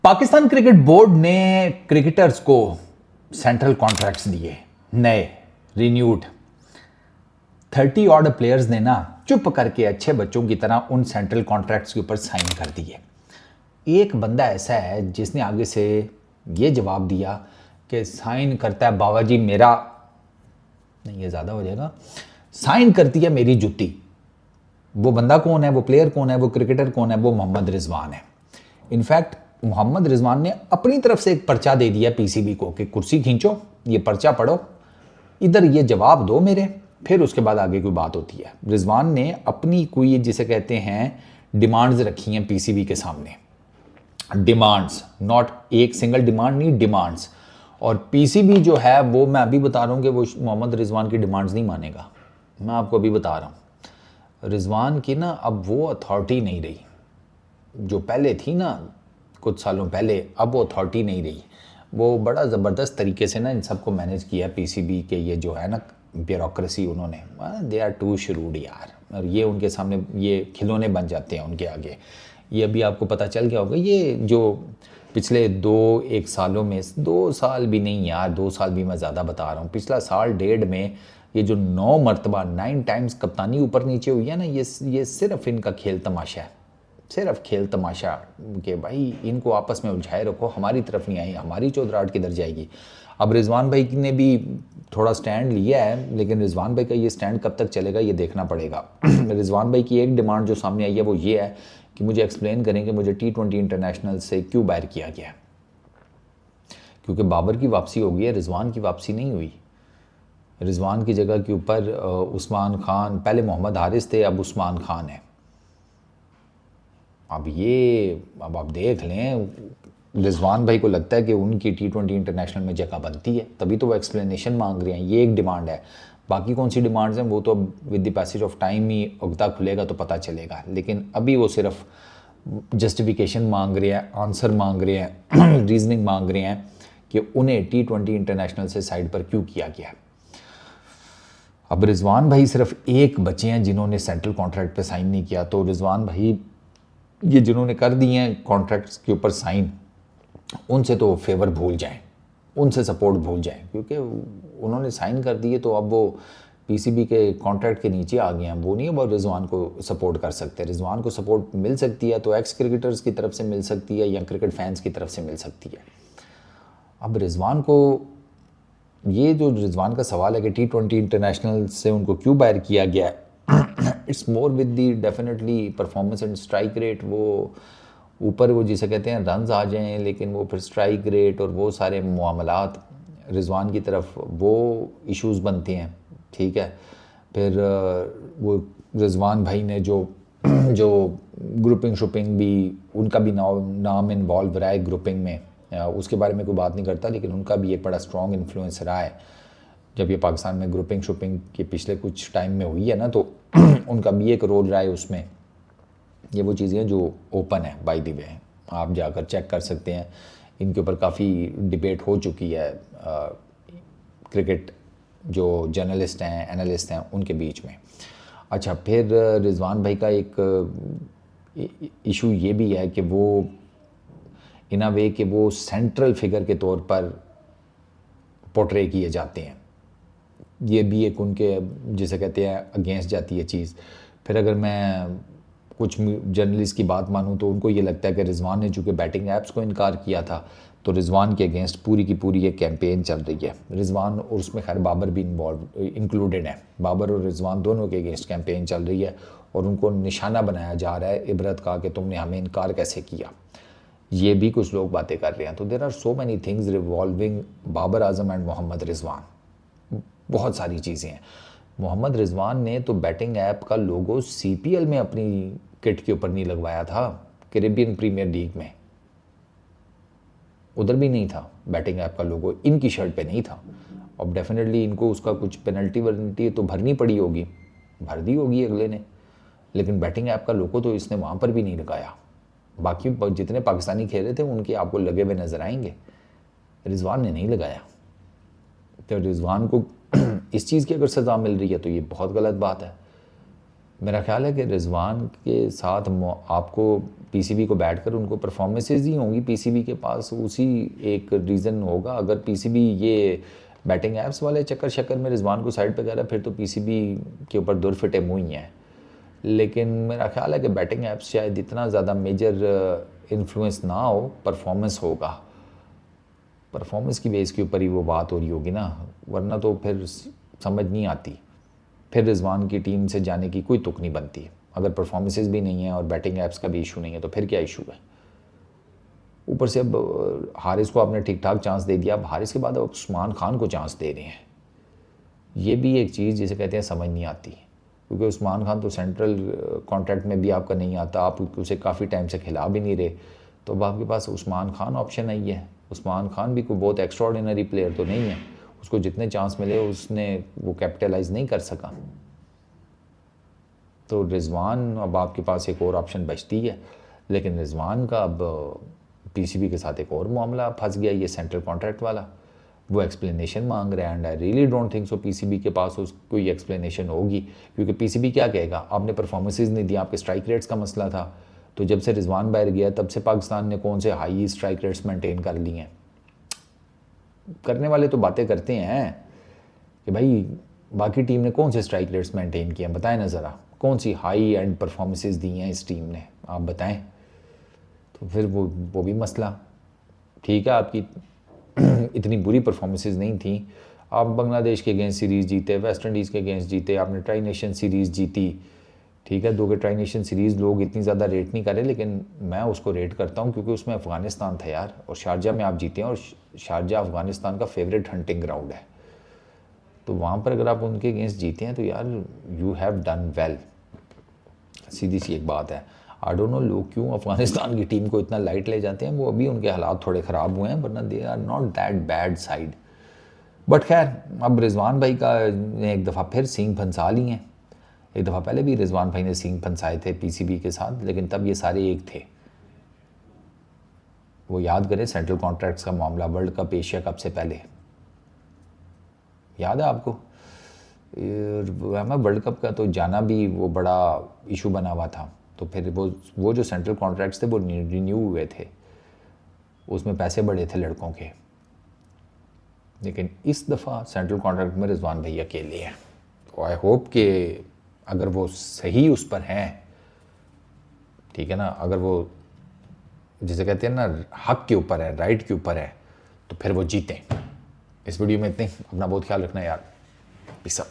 Pakistan cricket board ने cricketers को central contracts दिए नए रिन्यूड 30 ऑड प्लेयर्स ने ना चुप करके अच्छे बच्चों की तरह उन सेंट्रल कॉन्ट्रैक्ट्स के ऊपर साइन कर दिए। एक बंदा ऐसा है जिसने आगे से ये जवाब दिया कि साइन करता है बाबा जी मेरा, नहीं ये ज़्यादा हो जाएगा, साइन करती है मेरी जुत्ती। वो बंदा कौन है, वो प्लेयर कौन है, वो क्रिकेटर कौन है? वो मोहम्मद रिजवान है। इनफैक्ट मोहम्मद रिजवान ने अपनी तरफ से एक पर्चा दे दिया पीसीबी को कि कुर्सी खींचो, ये पर्चा पढ़ो, इधर ये जवाब दो मेरे, फिर उसके बाद आगे कोई बात होती है। रिजवान ने अपनी कोई जिसे कहते हैं डिमांड्स रखी हैं पीसीबी के सामने। डिमांड्स, नॉट एक सिंगल डिमांड नहीं, डिमांड्स। और पीसीबी जो है वो मैं अभी बता रहा हूँ कि वो मोहम्मद रिजवान की डिमांड्स नहीं मानेगा। मैं आपको अभी बता रहा हूँ रिजवान की ना अब वो अथॉरिटी नहीं रही जो पहले थी ना कुछ सालों पहले, अब वो अथॉरिटी नहीं रही। वो बड़ा ज़बरदस्त तरीके से ना इन सबको मैनेज किया पीसीबी के ये जो है ना ब्यूरोक्रेसी, उन्होंने दे आर टू शुरूड यार, और ये उनके सामने ये खिलौने बन जाते हैं उनके आगे। ये अभी आपको पता चल गया होगा, ये जो पिछले 2-1 सालों में, 2 साल भी नहीं यार, 2 साल भी मैं ज़्यादा बता रहा हूँ, पिछला साल डेढ़ में ये जो 9 मरतबा 9 टाइम्स कप्तानी ऊपर नीचे हुई है ना, ये सिर्फ इनका खेल तमाशा है, सिर्फ खेल तमाशा कि भाई इनको आपस में उलझाए रखो, हमारी तरफ नहीं आई, हमारी चौधराहट किधर जाएगी। अब रिजवान भाई ने भी थोड़ा स्टैंड लिया है, लेकिन रिजवान भाई का ये स्टैंड कब तक चलेगा ये देखना पड़ेगा। रिजवान भाई की एक डिमांड जो सामने आई है वो ये है कि मुझे एक्सप्लेन करें कि मुझे T20 इंटरनेशनल से क्यों बाहर किया गया। क्योंकि बाबर की वापसी हो गई है, रिजवान की वापसी नहीं हुई। रिजवान की जगह के ऊपर उस्मान खान, पहले मोहम्मद हारिस थे, अब उस्मान खान है। अब आप देख लें, रिजवान भाई को लगता है कि उनकी T20 इंटरनेशनल में जगह बनती है, तभी तो वो एक्सप्लेनेशन मांग रहे हैं। ये एक डिमांड है, बाकी कौन सी डिमांड्स हैं वो तो अब with the passage of time ही उगता खुलेगा तो पता चलेगा। लेकिन अभी वो सिर्फ जस्टिफिकेशन मांग रहे हैं, आंसर मांग रहे हैं, रीजनिंग मांग रहे हैं कि उन्हें T20 इंटरनेशनल से साइड पर क्यों किया गया। अब रिजवान भाई सिर्फ एक बचे हैं जिन्होंने सेंट्रल कॉन्ट्रैक्ट पे साइन नहीं किया। तो रिजवान भाई ये जिन्होंने कर दिए हैं कॉन्ट्रैक्ट्स के ऊपर साइन, उनसे तो फेवर भूल जाएं, उनसे सपोर्ट भूल जाएं, क्योंकि उन्होंने साइन कर दिए तो अब वो पीसीबी के कॉन्ट्रैक्ट के नीचे आ गए हैं। वो नहीं अब रिजवान को सपोर्ट कर सकते। रिजवान को सपोर्ट मिल सकती है तो एक्स क्रिकेटर्स की तरफ से मिल सकती है या क्रिकेट फैंस की तरफ से मिल सकती है। अब रिजवान को ये जो रिजवान का सवाल है कि T20 इंटरनेशनल से उनको क्यों बाहर किया गया है, it's more with the definitely performance and strike rate. वो ऊपर वो जिसे कहते हैं रन्स आ जाएं, लेकिन वो फिर स्ट्राइक रेट और वो सारे मामलात रिजवान की तरफ वो इश्यूज़ बनते हैं। ठीक है, फिर वो रिजवान भाई ने जो जो ग्रुपिंग शुपिंग भी, उनका भी नाम इन्वॉल्व रहा है ग्रुपिंग में, उसके बारे में कोई बात नहीं करता, लेकिन उनका भी एक बड़ा स्ट्रॉन्ग इन्फ्लुएंस रहा है जब ये पाकिस्तान में ग्रुपिंग शुपिंग के पिछले कुछ टाइम में हुई है ना, तो उनका भी एक रोल रहा है उसमें। ये वो चीज़ें जो ओपन है, बाय द वे आप जाकर चेक कर सकते हैं, इनके ऊपर काफ़ी डिबेट हो चुकी है क्रिकेट जो जर्नलिस्ट हैं, एनालिस्ट हैं, उनके बीच में। अच्छा, फिर रिजवान भाई का एक इशू ये भी है कि वो इन अ वे कि वो सेंट्रल फिगर के तौर पर पोर्ट्रे किए जाते हैं। ये भी एक उनके जिसे कहते हैं अगेंस्ट जाती है चीज़। फिर अगर मैं कुछ जर्नलिस्ट की बात मानूं तो उनको ये लगता है कि रिजवान ने चूँकि बैटिंग ऐप्स को इनकार किया था तो रिजवान के अगेंस्ट पूरी की पूरी एक कैंपेन चल रही है। रिजवान और उसमें खैर बाबर भी इंक्लूडेड है, बाबर और रिजवान दोनों के अगेंस्ट कैंपेन चल रही है और उनको निशाना बनाया जा रहा है इबरत का कि तुमने हमें इनकार कैसे किया। ये भी कुछ लोग बातें कर रहे हैं। तो there are so many things revolving Babar Azam and Mohammad Rizwan, बहुत सारी चीज़ें हैं। मोहम्मद रिजवान ने तो बैटिंग ऐप का लोगो CPL में अपनी किट के ऊपर नहीं लगवाया था, कैरेबियन प्रीमियर लीग में उधर भी नहीं था बैटिंग ऐप का लोगो, इनकी शर्ट पे नहीं था। अब डेफिनेटली इनको उसका कुछ पेनल्टी वेनल्टी तो भरनी पड़ी होगी, भर दी होगी अगले ने, लेकिन बैटिंग ऐप का लोगो तो इसने वहाँ पर भी नहीं लगाया। बाकी जितने पाकिस्तानी खेले थे उनके आपको लगे हुए नज़र आएंगे, रिजवान ने नहीं लगाया। तो रिजवान को इस चीज़ की अगर सज़ा मिल रही है तो ये बहुत गलत बात है। मेरा ख्याल है कि रिजवान के साथ आपको पीसीबी को बैठकर उनको परफॉर्मेंसेज ही होंगी पीसीबी के पास, उसी एक रीज़न होगा। अगर पीसीबी ये बैटिंग ऐप्स वाले चक्कर शक्कर में रिजवान को साइड पे कह रहा है, फिर तो पीसीबी के ऊपर दुर फिटे मुँह ही हैं। लेकिन मेरा ख्याल है कि बैटिंग ऐप्स शायद इतना ज़्यादा मेजर इन्फ्लुएंस ना हो, परफॉर्मेंस होगा। परफॉर्मेंस की बेस के ऊपर ही वो बात हो रही होगी ना, वरना तो फिर समझ नहीं आती। फिर रिजवान की टीम से जाने की कोई तुक नहीं बनती। अगर परफॉर्मेंसेस भी नहीं है और बैटिंग ऐप्स का भी इशू नहीं है तो फिर क्या इशू है। ऊपर से अब हारिस को आपने ठीक ठाक चांस दे दिया, अब हारिस के बाद अब उस्मान खान को चांस दे रहे हैं। ये भी एक चीज़ जिसे कहते हैं समझ नहीं आती, क्योंकि उस्मान खान तो सेंट्रल कॉन्ट्रैक्ट में भी आपका नहीं आता, आप उसे काफ़ी टाइम से खिला भी नहीं रहे, तो अब आपके पास उस्मान खान ऑप्शन आई है। उस्मान खान भी कोई बहुत एक्स्ट्रॉर्डिनरी प्लेयर तो नहीं है, उसको जितने चांस मिले उसने वो कैपिटलाइज नहीं कर सका। तो रिजवान अब आपके पास एक और ऑप्शन बचती है, लेकिन रिजवान का अब पीसीबी के साथ एक और मामला फंस गया, ये सेंट्रल कॉन्ट्रैक्ट वाला। वो एक्सप्लेनेशन मांग रहे हैं and I really don't think so PCB के पास कोई एक्सप्लेनेशन होगी, क्योंकि पीसीबी क्या कहेगा, आपने परफॉर्मेंसेज नहीं दी, आपके स्ट्राइक रेट्स का मसला था। तो जब से रिजवान बाहर गया तब से पाकिस्तान ने कौन से हाई स्ट्राइक रेट्स मेंटेन कर लिए हैं। करने वाले तो बातें करते हैं कि भाई बाकी टीम ने कौन से स्ट्राइक रेट्स मेंटेन किए हैं, बताएं ना ज़रा, कौन सी हाई एंड परफॉर्मेंसेज दी हैं इस टीम ने, आप बताएं। तो फिर वो भी मसला। ठीक है, आपकी इतनी बुरी परफॉर्मेंसेज नहीं थी, आप बांग्लादेश के अगेंस्ट सीरीज़ जीते, वेस्ट इंडीज़ के अगेंस्ट जीते, आपने ट्राई नेशन सीरीज़ जीती। ठीक है, 2 के ट्राई नेशन सीरीज़ लोग इतनी ज़्यादा रेट नहीं करे, लेकिन मैं उसको रेट करता हूँ क्योंकि उसमें अफ़गानिस्तान था यार, और शारजा में आप जीते हैं, और शारजा अफ़गानिस्तान का फेवरेट हंटिंग ग्राउंड है। तो वहाँ पर अगर आप उनके अगेंस्ट जीते हैं तो यार यू हैव डन वेल। सीधी सी एक बात है। आई डोंट नो लोग क्यों अफगानिस्तान की टीम को इतना लाइट ले जाते हैं, वो अभी उनके हालात थोड़े ख़राब हुए हैं, वरना they are not that bad side. But खैर, अब रिजवान भाई का ने एक दफ़ा फिर सींग फंसा लिए हैं। एक दफ़ा पहले भी रिजवान भाई ने सींग फंसाए थे पीसीबी के साथ, लेकिन तब ये सारे एक थे। वो याद करें सेंट्रल कॉन्ट्रैक्ट्स का मामला, वर्ल्ड कप, एशिया कप से पहले, याद है आपको। हमें वर्ल्ड कप का तो जाना भी वो बड़ा इशू बना हुआ था, तो फिर वो जो सेंट्रल कॉन्ट्रैक्ट्स थे वो रिन्यू हुए थे, उसमें पैसे बढ़े थे लड़कों के। लेकिन इस दफ़ा सेंट्रल कॉन्ट्रैक्ट में रिजवान भाई अकेले हैं, तो आई होप कि अगर वो सही उस पर हैं, ठीक है ना, अगर वो जिसे कहते हैं ना हक के ऊपर है, राइट के ऊपर है, तो फिर वो जीतें। इस वीडियो में इतने, अपना बहुत ख्याल रखना यार। Peace up.